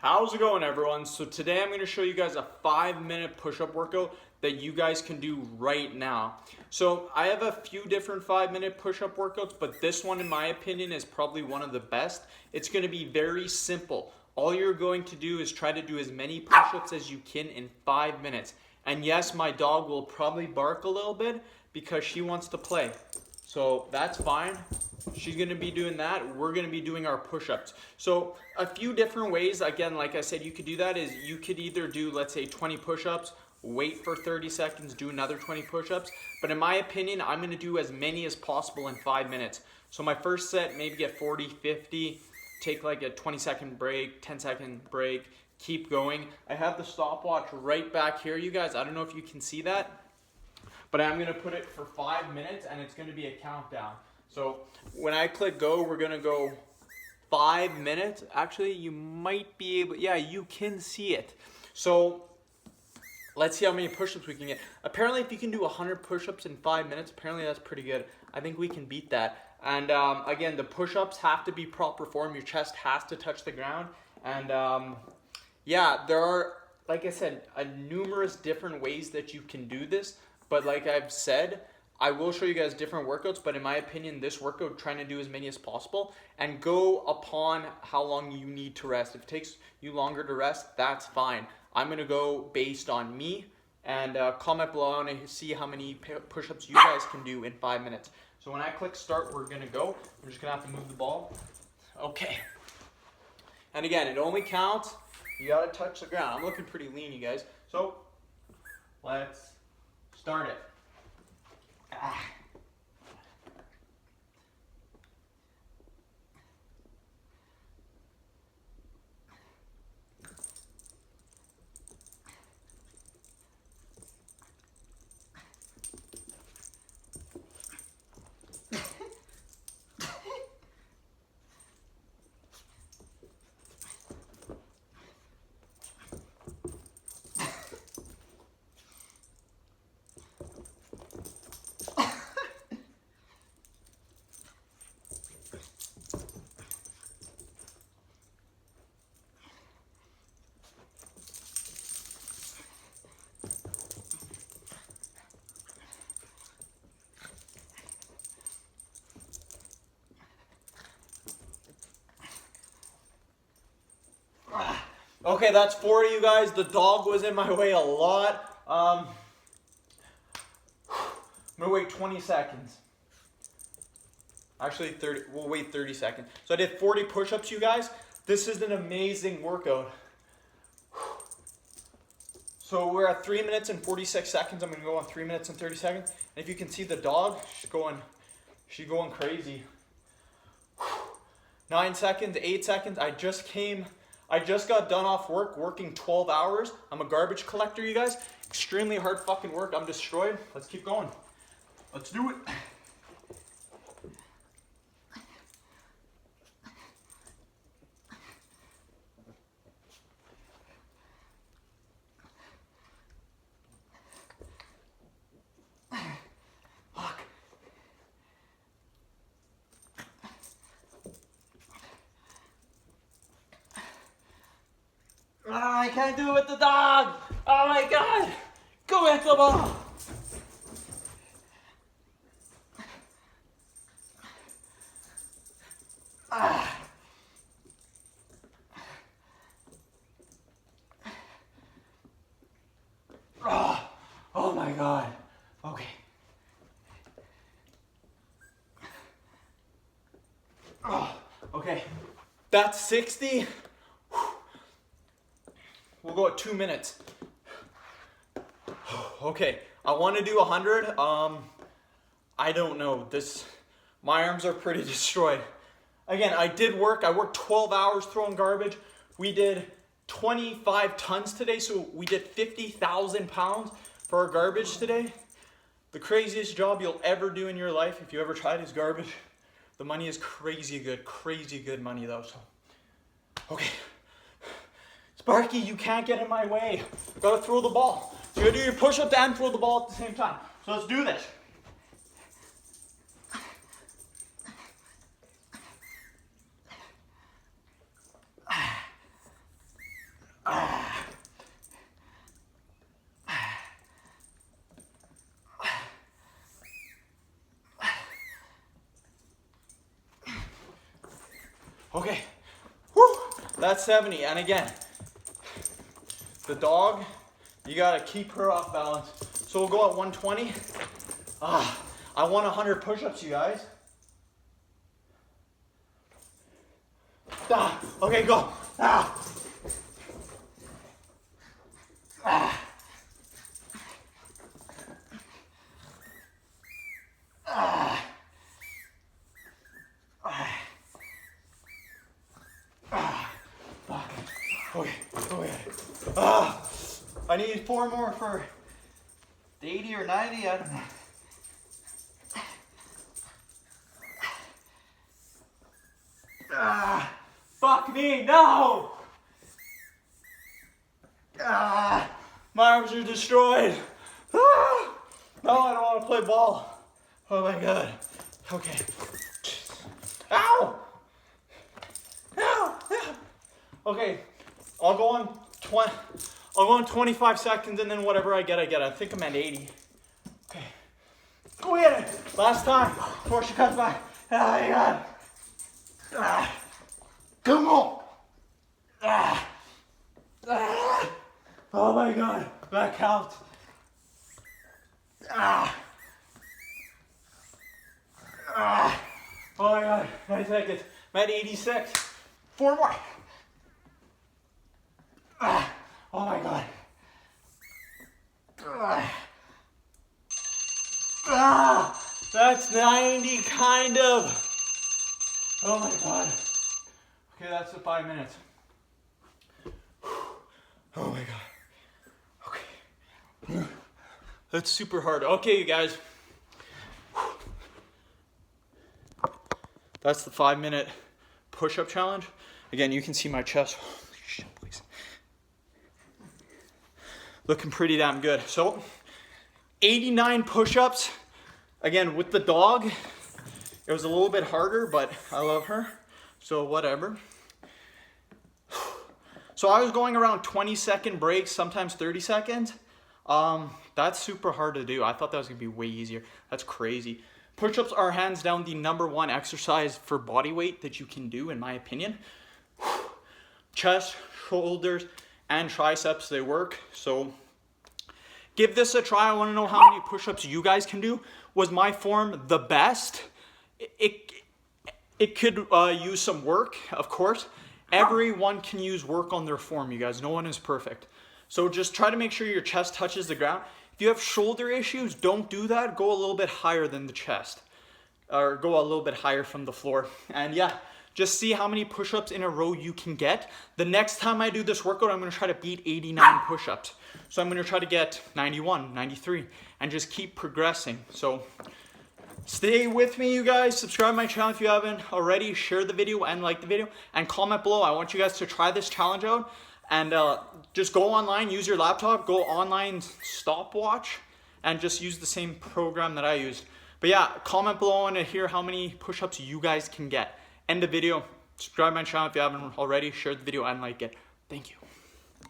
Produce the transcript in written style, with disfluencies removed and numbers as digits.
How's it going, everyone? So today I'm going to show you guys a 5-minute push-up workout that you guys can do right now. So I have a few different 5-minute push-up workouts, but this one in my opinion is probably one of the best. It's going to be very simple. All you're going to do is try to do as many push-ups as you can in 5 minutes. And yes, my dog will probably bark a little bit because she wants to play. So that's fine. She's going to be doing that. We're going to be doing our push-ups. So a few different ways, again, like I said, you could do that is you could either do, let's say, 20 push-ups, wait for 30 seconds, do another 20 push-ups. But in my opinion, I'm going to do as many as possible in 5 minutes. So my first set, maybe get 40, 50, take like a 20-second break, 10-second break, keep going. I have the stopwatch right back here, you guys. I don't know if you can see that, but I'm going to put it for 5 minutes, and it's going to be a countdown. So when I click go, we're gonna go 5 minutes. Actually, you might be able, yeah, you can see it. So let's see how many push-ups we can get. Apparently, if you can do 100 push-ups in 5 minutes, apparently that's pretty good. I think we can beat that. And again, the push-ups have to be proper form. Your chest has to touch the ground. And yeah, there are, like I said, numerous different ways that you can do this. But like I've said, I will show you guys different workouts, but in my opinion, this workout, trying to do as many as possible and go upon how long you need to rest. If it takes you longer to rest, that's fine. I'm going to go based on me, and comment below and see how many push-ups you guys can do in 5 minutes. So when I click start, we're going to go. I'm just going to have to move the ball. Okay. And again, it only counts. You got to touch the ground. I'm looking pretty lean, you guys. So let's start it. Okay, that's 40, you guys. The dog was in my way a lot. I'm gonna wait 20 seconds. Actually, 30. We'll wait 30 seconds. So I did 40 push-ups, you guys. This is an amazing workout. So we're at 3 minutes and 46 seconds. I'm gonna go on 3 minutes and 30 seconds. And if you can see the dog, she's going crazy. 9 seconds, 8 seconds. I just got done off work, working 12 hours. I'm a garbage collector, you guys. Extremely hard fucking work. I'm destroyed. Let's keep going. Let's do it. Fuck. I can't do it with the dog. Oh my God. Go back to the ball. Oh my God. Okay. Okay. That's 60. We'll go at 2 minutes. Okay, I want to do 100. I don't know. My arms are pretty destroyed. Again, I worked 12 hours throwing garbage. We did 25 tons today, so we did 50,000 pounds for our garbage today. The craziest job you'll ever do in your life, if you ever tried, is garbage. The money is crazy good money though. So, okay. Sparky, you can't get in my way. Gotta throw the ball. So you gotta do your push-ups and throw the ball at the same time. So let's do this. Okay. Woo. That's 70. And again, the dog, you gotta keep her off balance. So we'll go at 120. I want 100 push-ups, you guys. Okay, go. Okay. I need 4 more for the 80 or 90. I don't know. Fuck me, no! My arms are destroyed. No, I don't want to play ball. Oh my god. Okay. Ow! Ow! Okay, I'll go on 25 seconds and then whatever I get. I think I'm at 80. Okay. Go get it. Last time before she comes back. Oh my god. Come on. Oh my god. That counts. Oh my god. 9 seconds. I'm at 86. 4 more. Oh my god. That's 90 kind of. Oh my god. Okay, that's the 5 minutes. Oh my god. Okay. That's super hard. Okay, you guys. That's the 5-minute push-up challenge. Again, you can see my chest. Holy shit, please. Looking pretty damn good. So, 89 push-ups. Again, with the dog, it was a little bit harder, but I love her. So, whatever. So, I was going around 20-second breaks, sometimes 30 seconds. That's super hard to do. I thought that was going to be way easier. That's crazy. Push-ups are hands down the #1 exercise for body weight that you can do, in my opinion. Chest, shoulders, and triceps, they work. So give this a try. I want to know how many push-ups you guys can do. Was my form the best? It could use some work, of course. Everyone can use work on their form, you guys. No one is perfect. So just try to make sure your chest touches the ground. If you have shoulder issues, don't do that. Go a little bit higher than the chest. Or go a little bit higher from the floor. And yeah, just see how many push-ups in a row you can get. The next time I do this workout, I'm going to try to beat 89 push-ups. So I'm going to try to get 91, 93, and just keep progressing. So stay with me, you guys. Subscribe to my channel if you haven't already. Share the video and like the video. And comment below. I want you guys to try this challenge out. And just go online, use your laptop, go online stopwatch, and just use the same program that I used. But yeah, comment below. I want to hear how many push-ups you guys can get. End the video. Subscribe to my channel if you haven't already. Share the video and like it. Thank you.